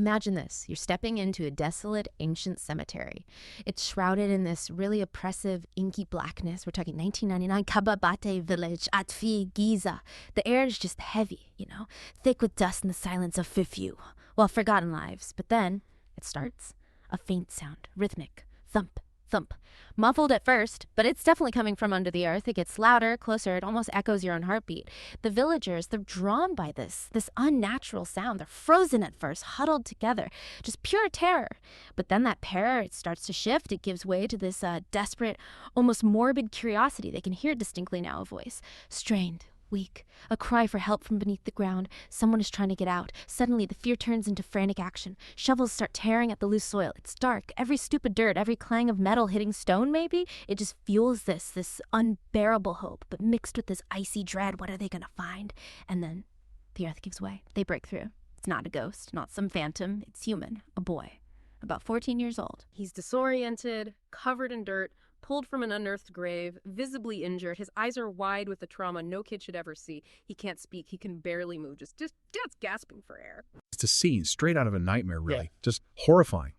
Imagine this. You're stepping into a desolate, ancient cemetery. It's shrouded in this really oppressive, inky blackness. We're talking 1999, Kababate village, Atfi, Giza. The air is just heavy, thick with dust and the silence of Fifu. Well, forgotten lives. But then it starts. A faint sound, rhythmic, thump, thump. Muffled at first, but it's definitely coming from under the earth. It gets louder, closer, it almost echoes your own heartbeat. The villagers, they're drawn by this unnatural sound. They're frozen at first, huddled together, just pure terror. But then that terror, it starts to shift. It gives way to this desperate, almost morbid curiosity. They can hear distinctly now, a voice, strained, weak, a cry for help from beneath the ground. Someone is trying to get out. Suddenly, the fear turns into frantic action. Shovels start tearing at the loose soil. It's dark. Every stupid dirt, every clang of metal hitting stone, maybe, it just fuels this unbearable hope, but mixed with this icy dread. What are they going to find? And then the earth gives way. They break through. It's not a ghost, not some phantom. It's human, a boy, about 14 years old. He's disoriented, covered in dirt, pulled from an unearthed grave, visibly injured. His eyes are wide with the trauma no kid should ever see. He can't speak. He can barely move, just gasping for air. It's a scene straight out of a nightmare, really. Yeah. Just horrifying.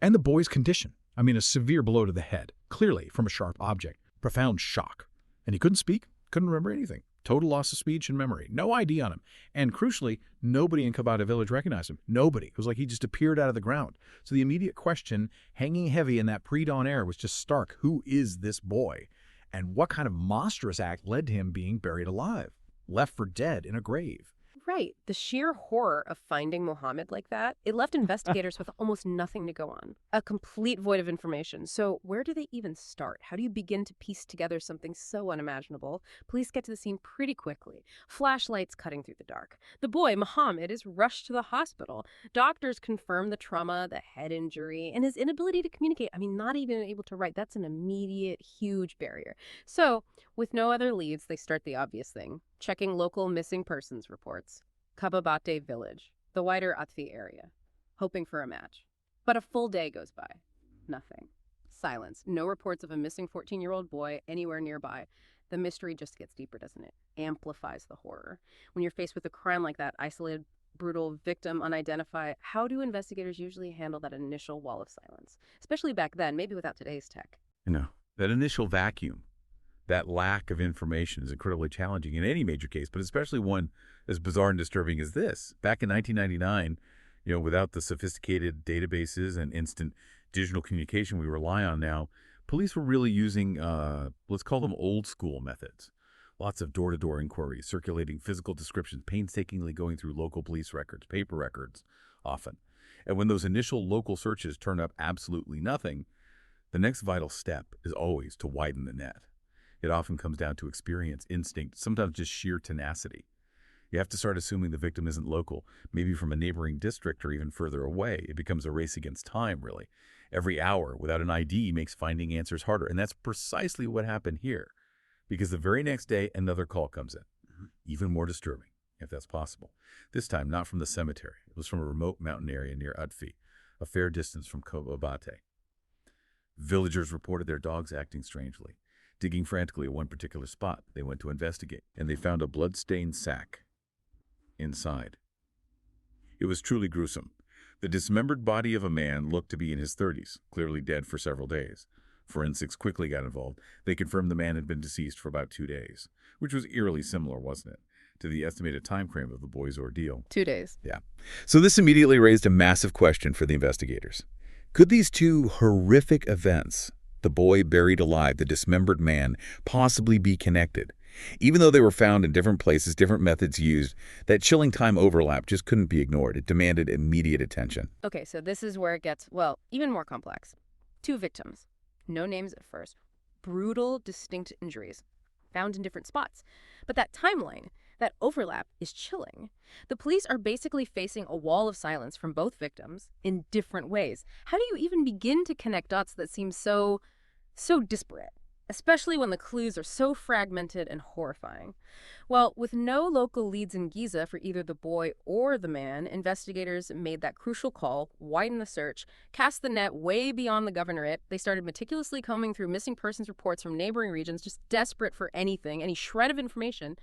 And the boy's condition. I mean, a severe blow to the head, clearly from a sharp object. Profound shock. And he couldn't speak, couldn't remember anything. Total loss of speech and memory. No ID on him. And crucially, nobody in Kabata village recognized him. Nobody. It was like he just appeared out of the ground. So the immediate question, hanging heavy in that pre-dawn air, was just stark. Who is this boy? And what kind of monstrous act led to him being buried alive, left for dead in a grave? Right. The sheer horror of finding Mohammed like that, it left investigators with almost nothing to go on. A complete void of information. So where do they even start? How do you begin to piece together something so unimaginable? Police get to the scene pretty quickly. Flashlights cutting through the dark. The boy, Mohammed, is rushed to the hospital. Doctors confirm the trauma, the head injury, and his inability to communicate. I mean, not even able to write. That's an immediate, huge barrier. So with no other leads, they start the obvious thing. Checking local missing persons reports. Kababate village, the wider Atfi area, hoping for a match. But a full day goes by. Nothing. Silence. No reports of a missing 14-year-old boy anywhere nearby. The mystery just gets deeper, doesn't it? Amplifies the horror. When you're faced with a crime like that, isolated, brutal, victim, unidentified, how do investigators usually handle that initial wall of silence? Especially back then, maybe without today's tech. That initial vacuum. That lack of information is incredibly challenging in any major case, but especially one as bizarre and disturbing as this. Back in 1999, without the sophisticated databases and instant digital communication we rely on now, police were really using, let's call them old school methods. Lots of door-to-door inquiries, circulating physical descriptions, painstakingly going through local police records, paper records, often. And when those initial local searches turn up absolutely nothing, the next vital step is always to widen the net. It often comes down to experience, instinct, sometimes just sheer tenacity. You have to start assuming the victim isn't local, maybe from a neighboring district or even further away. It becomes a race against time, really. Every hour without an ID makes finding answers harder, and that's precisely what happened here. Because the very next day, another call comes in. Even more disturbing, if that's possible. This time, not from the cemetery. It was from a remote mountain area near Atfi, a fair distance from Kababate. Villagers reported their dogs acting strangely. Digging frantically at one particular spot, they went to investigate, and they found a blood-stained sack inside. It was truly gruesome. The dismembered body of a man looked to be in his 30s, clearly dead for several days. Forensics quickly got involved. They confirmed the man had been deceased for about 2 days, which was eerily similar, wasn't it, to the estimated time frame of the boy's ordeal. 2 days. Yeah. So this immediately raised a massive question for the investigators. Could these two horrific events, the boy buried alive, the dismembered man, possibly be connected? Even though they were found in different places, different methods used, that chilling time overlap just couldn't be ignored. It demanded immediate attention. Okay, so this is where it gets, well, even more complex. 2 victims. No names at first. Brutal, distinct injuries. Found in different spots. But that timeline, that overlap, is chilling. The police are basically facing a wall of silence from both victims in different ways. How do you even begin to connect dots that seem so disparate? Especially when the clues are so fragmented and horrifying. Well, with no local leads in Giza for either the boy or the man, investigators made that crucial call, widen the search, cast the net way beyond the governorate. They started meticulously combing through missing persons reports from neighboring regions, just desperate for anything, any shred of information.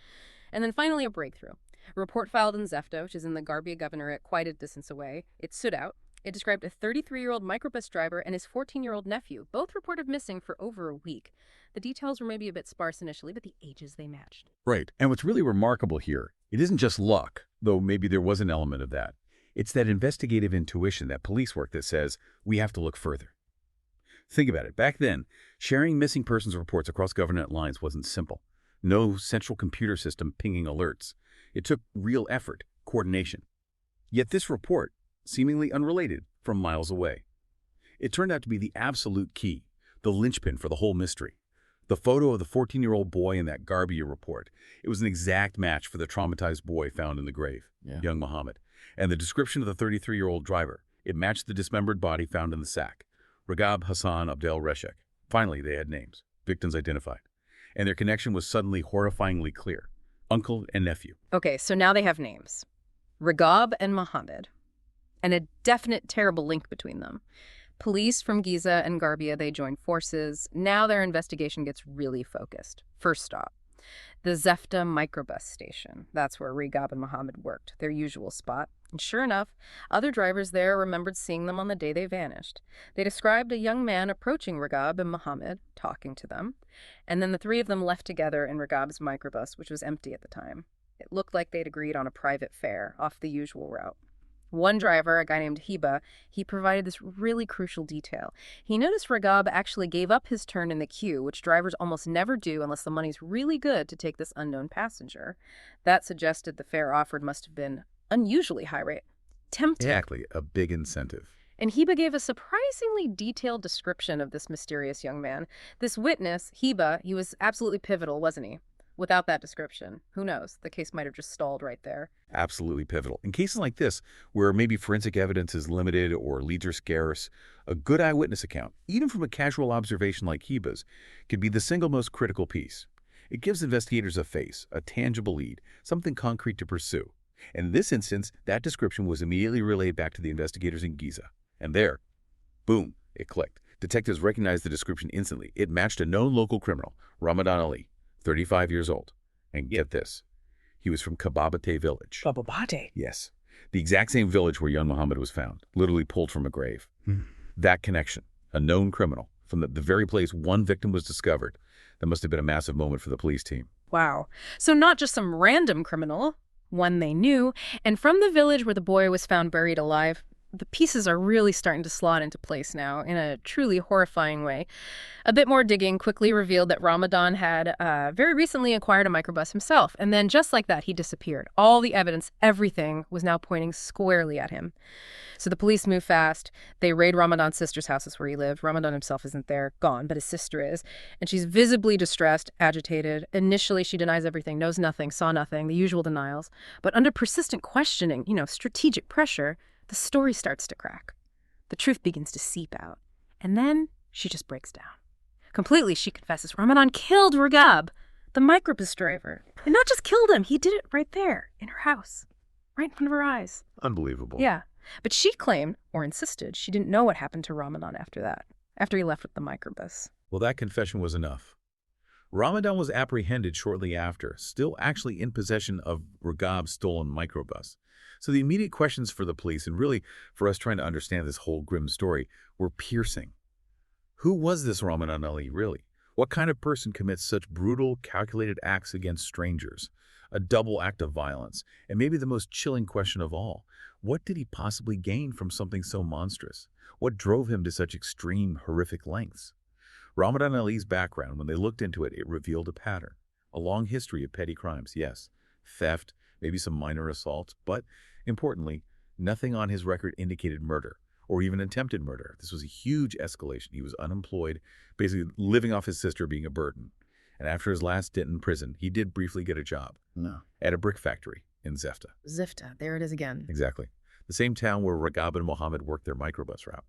And then finally a breakthrough. A report filed in Zefta, which is in the Garbia Governorate quite a distance away, it stood out. It described a 33-year-old microbus driver and his 14-year-old nephew, both reported missing for over a week. The details were maybe a bit sparse initially, but the ages they matched. Right. And what's really remarkable here, it isn't just luck, though maybe there was an element of that. It's that investigative intuition, that police work that says, we have to look further. Think about it. Back then, sharing missing persons reports across government lines wasn't simple. No central computer system pinging alerts. It took real effort, coordination. Yet this report, seemingly unrelated, from miles away. It turned out to be the absolute key, the linchpin for the whole mystery. The photo of the 14-year-old boy in that Garbia report, it was an exact match for the traumatized boy found in the grave, young Muhammad. And the description of the 33-year-old driver, it matched the dismembered body found in the sack, Ragab Hassan Abdel Reshek. Finally, they had names, victims identified. And their connection was suddenly horrifyingly clear. Uncle and nephew. Okay, so now they have names. Ragab and Muhammad. And a definite terrible link between them. Police from Giza and Garbia, they joined forces. Now their investigation gets really focused. First stop, the Zefta microbus station. That's where Ragab and Muhammad worked, their usual spot. And sure enough, other drivers there remembered seeing them on the day they vanished. They described a young man approaching Ragab and Muhammad, talking to them. And then the three of them left together in Ragab's microbus, which was empty at the time. It looked like they'd agreed on a private fare off the usual route. One driver, a guy named Hiba, he provided this really crucial detail. He noticed Ragab actually gave up his turn in the queue, which drivers almost never do unless the money's really good to take this unknown passenger. That suggested the fare offered must have been unusually high rate. Tempting. Exactly, a big incentive. And Hiba gave a surprisingly detailed description of this mysterious young man. This witness, Hiba, he was absolutely pivotal, wasn't he? Without that description, who knows? The case might have just stalled right there. Absolutely pivotal. In cases like this, where maybe forensic evidence is limited or leads are scarce, a good eyewitness account, even from a casual observation like Hiba's, could be the single most critical piece. It gives investigators a face, a tangible lead, something concrete to pursue. And in this instance, that description was immediately relayed back to the investigators in Giza. And there, boom, it clicked. Detectives recognized the description instantly. It matched a known local criminal, Ramadan Ali, 35 years old. And get this, he was from Kababate village. Kababate? Yes. The exact same village where young Muhammad was found, literally pulled from a grave. That connection, a known criminal, from the very place one victim was discovered, that must have been a massive moment for the police team. Wow. So not just some random criminal, one they knew, and from the village where the boy was found buried alive, the pieces are really starting to slot into place now in a truly horrifying way. A bit more digging quickly revealed that Ramadan had very recently acquired a microbus himself. And then just like that, he disappeared. All the evidence, everything was now pointing squarely at him. So the police move fast. They raid Ramadan's sister's house, is where he lived. Ramadan himself isn't there, gone, but his sister is. And she's visibly distressed, agitated. Initially, she denies everything, knows nothing, saw nothing, the usual denials. But under persistent questioning, strategic pressure, the story starts to crack. The truth begins to seep out. And then she just breaks down. Completely, she confesses Ramadan killed Ragab, the microbus driver. And not just killed him, he did it right there, in her house, right in front of her eyes. Unbelievable. Yeah. But she claimed, or insisted, she didn't know what happened to Ramadan after that, after he left with the microbus. Well, that confession was enough. Ramadan was apprehended shortly after, still actually in possession of Ragab's stolen microbus. So the immediate questions for the police, and really for us trying to understand this whole grim story, were piercing. Who was this Ramadan Ali, really? What kind of person commits such brutal, calculated acts against strangers? A double act of violence. And maybe the most chilling question of all, what did he possibly gain from something so monstrous? What drove him to such extreme, horrific lengths? Ramadan Ali's background, when they looked into it, it revealed a pattern. A long history of petty crimes, yes. Theft, maybe some minor assaults, but importantly, nothing on his record indicated murder or even attempted murder. This was a huge escalation. He was unemployed, basically living off his sister being a burden. And after his last stint in prison, he did briefly get a job at a brick factory in Zefta. Zefta, there it is again. Exactly. The same town where Ragab and Muhammad worked their microbus route.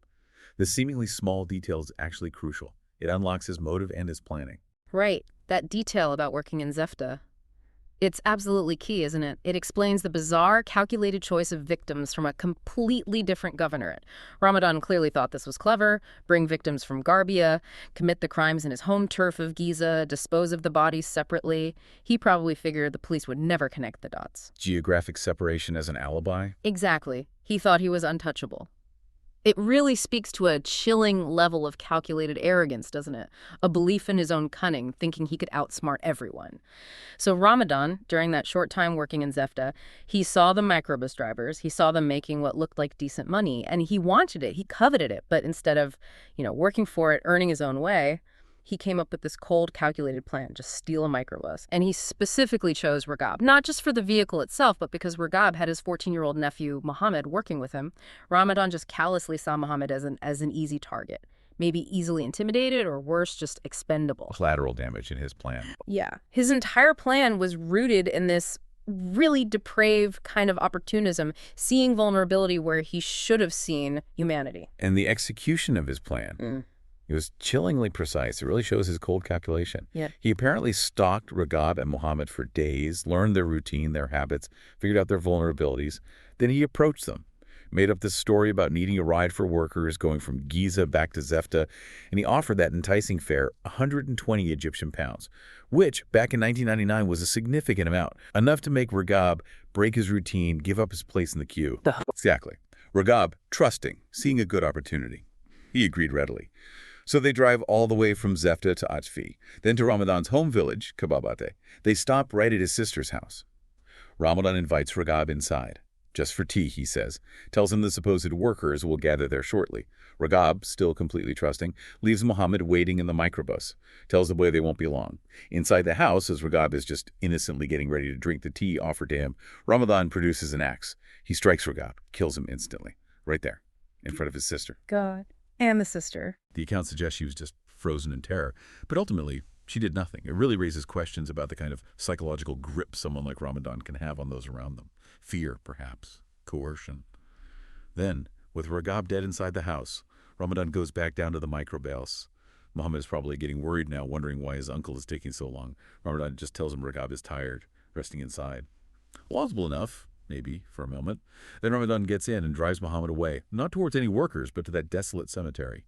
This seemingly small detail is actually crucial. It unlocks his motive and his planning. Right. That detail about working in Zefta. It's absolutely key, isn't it? It explains the bizarre, calculated choice of victims from a completely different governorate. Ramadan clearly thought this was clever: bring victims from Garbia, commit the crimes in his home turf of Giza, dispose of the bodies separately. He probably figured the police would never connect the dots. Geographic separation as an alibi? Exactly. He thought he was untouchable. It really speaks to a chilling level of calculated arrogance, doesn't it? A belief in his own cunning, thinking he could outsmart everyone. So Ramadan, during that short time working in Zefta, he saw the microbus drivers, he saw them making what looked like decent money, and he wanted it, he coveted it, but instead of, working for it, earning his own way, he came up with this cold, calculated plan: just steal a microbus. And he specifically chose Ragab, not just for the vehicle itself, but because Ragab had his 14-year-old nephew, Mohammed, working with him. Ramadan just callously saw Mohammed as an easy target, maybe easily intimidated, or worse, just expendable. Collateral damage in his plan. Yeah. His entire plan was rooted in this really depraved kind of opportunism, seeing vulnerability where he should have seen humanity. And the execution of his plan. It was chillingly precise. It really shows his cold calculation. Yeah. He apparently stalked Ragab and Mohammed for days, learned their routine, their habits, figured out their vulnerabilities. Then he approached them, made up this story about needing a ride for workers, going from Giza back to Zefta, and he offered that enticing fare, 120 Egyptian pounds, which back in 1999 was a significant amount, enough to make Ragab break his routine, give up his place in the queue. Exactly. Ragab, trusting, seeing a good opportunity. He agreed readily. So they drive all the way from Zefta to Atfi, then to Ramadan's home village, Kababate. They stop right at his sister's house. Ramadan invites Ragab inside. Just for tea, he says. Tells him the supposed workers will gather there shortly. Ragab, still completely trusting, leaves Mohammed waiting in the microbus. Tells the boy they won't be long. Inside the house, as Ragab is just innocently getting ready to drink the tea offered to him, Ramadan produces an axe. He strikes Ragab, kills him instantly. Right there, in front of his sister. God. And the sister. The account suggests she was just frozen in terror, but ultimately, she did nothing. It really raises questions about the kind of psychological grip someone like Ramadan can have on those around them. Fear, perhaps. Coercion. Then, with Ragab dead inside the house, Ramadan goes back down to the microbus. Mohammed is probably getting worried now, wondering why his uncle is taking so long. Ramadan just tells him Ragab is tired, resting inside. Plausible enough. Maybe, for a moment. Then Ramadan gets in and drives Mohammed away, not towards any workers, but to that desolate cemetery.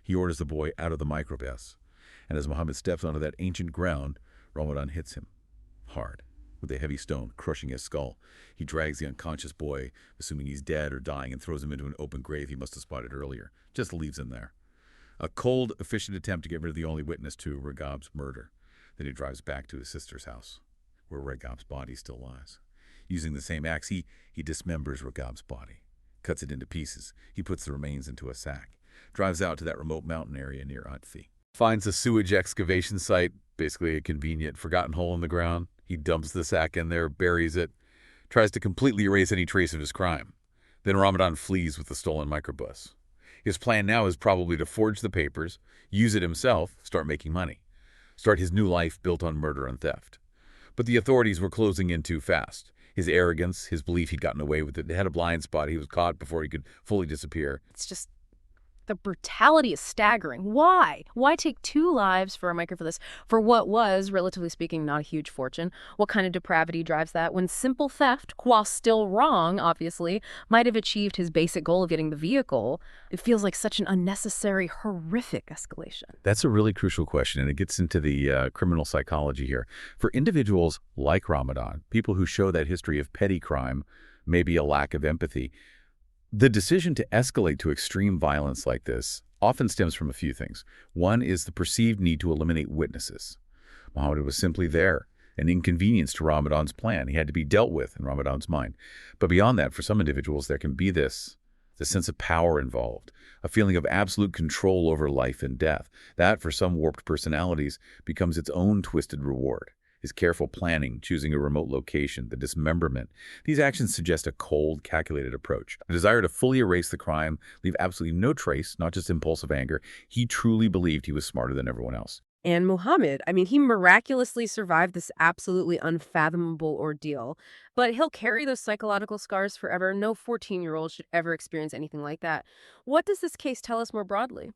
He orders the boy out of the microbus. And as Mohammed steps onto that ancient ground, Ramadan hits him hard, with a heavy stone, crushing his skull. He drags the unconscious boy, assuming he's dead or dying, and throws him into an open grave he must have spotted earlier. Just leaves him there. A cold, efficient attempt to get rid of the only witness to Ragab's murder. Then he drives back to his sister's house, where Ragab's body still lies. Using the same axe, he dismembers Ragab's body, cuts it into pieces. He puts the remains into a sack, drives out to that remote mountain area near Atfi. Finds a sewage excavation site, basically a convenient forgotten hole in the ground. He dumps the sack in there, buries it, tries to completely erase any trace of his crime. Then Ramadan flees with the stolen microbus. His plan now is probably to forge the papers, use it himself, start making money, start his new life built on murder and theft. But the authorities were closing in too fast. His arrogance, his belief he'd gotten away with it, they had a blind spot. He was caught before he could fully disappear. It's just, the brutality is staggering. Why? Why take 2 lives for a micro for this? For what was, relatively speaking, not a huge fortune? What kind of depravity drives that? When simple theft, while still wrong, obviously, might have achieved his basic goal of getting the vehicle, it feels like such an unnecessary, horrific escalation. That's a really crucial question, and it gets into the criminal psychology here. For individuals like Ramadan, people who show that history of petty crime, maybe a lack of empathy, the decision to escalate to extreme violence like this often stems from a few things. One is the perceived need to eliminate witnesses. Mohammed was simply there, an inconvenience to Ramadan's plan. He had to be dealt with in Ramadan's mind. But beyond that, for some individuals, there can be the sense of power involved, a feeling of absolute control over life and death. That, for some warped personalities, becomes its own twisted reward. His careful planning, choosing a remote location, the dismemberment. These actions suggest a cold, calculated approach. A desire to fully erase the crime, leave absolutely no trace, not just impulsive anger. He truly believed he was smarter than everyone else. And Muhammad, he miraculously survived this absolutely unfathomable ordeal. But he'll carry those psychological scars forever. No 14-year-old should ever experience anything like that. What does this case tell us more broadly?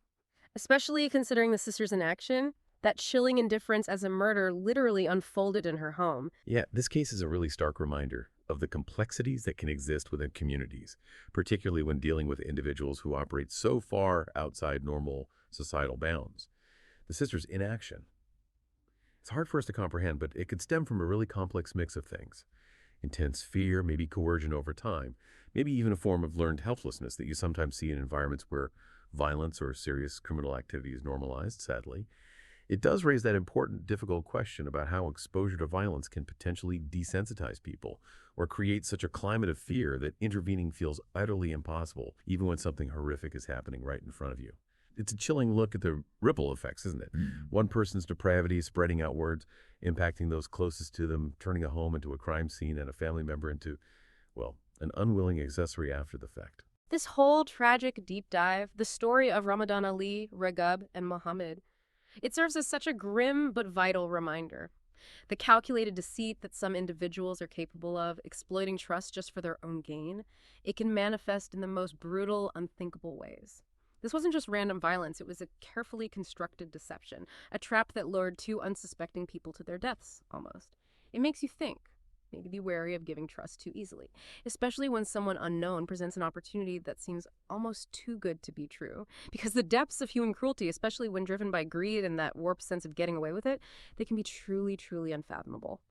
Especially considering the sisters in action, That chilling indifference as a murder literally unfolded in her home. Yeah, this case is a really stark reminder of the complexities that can exist within communities, particularly when dealing with individuals who operate so far outside normal societal bounds. The sister's inaction. It's hard for us to comprehend, but it could stem from a really complex mix of things. Intense fear, maybe coercion over time, maybe even a form of learned helplessness that you sometimes see in environments where violence or serious criminal activity is normalized, sadly. It does raise that important, difficult question about how exposure to violence can potentially desensitize people or create such a climate of fear that intervening feels utterly impossible, even when something horrific is happening right in front of you. It's a chilling look at the ripple effects, isn't it? One person's depravity spreading outwards, impacting those closest to them, turning a home into a crime scene and a family member into, well, an unwilling accessory after the fact. This whole tragic deep dive, the story of Ramadan Ali, Ragab, and Muhammad, it serves as such a grim but vital reminder. The calculated deceit that some individuals are capable of, exploiting trust just for their own gain, it can manifest in the most brutal, unthinkable ways. This wasn't just random violence, it was a carefully constructed deception, a trap that lured two unsuspecting people to their deaths, almost. It makes you think. Maybe be wary of giving trust too easily, especially when someone unknown presents an opportunity that seems almost too good to be true. Because the depths of human cruelty, especially when driven by greed and that warped sense of getting away with it, they can be truly, truly unfathomable.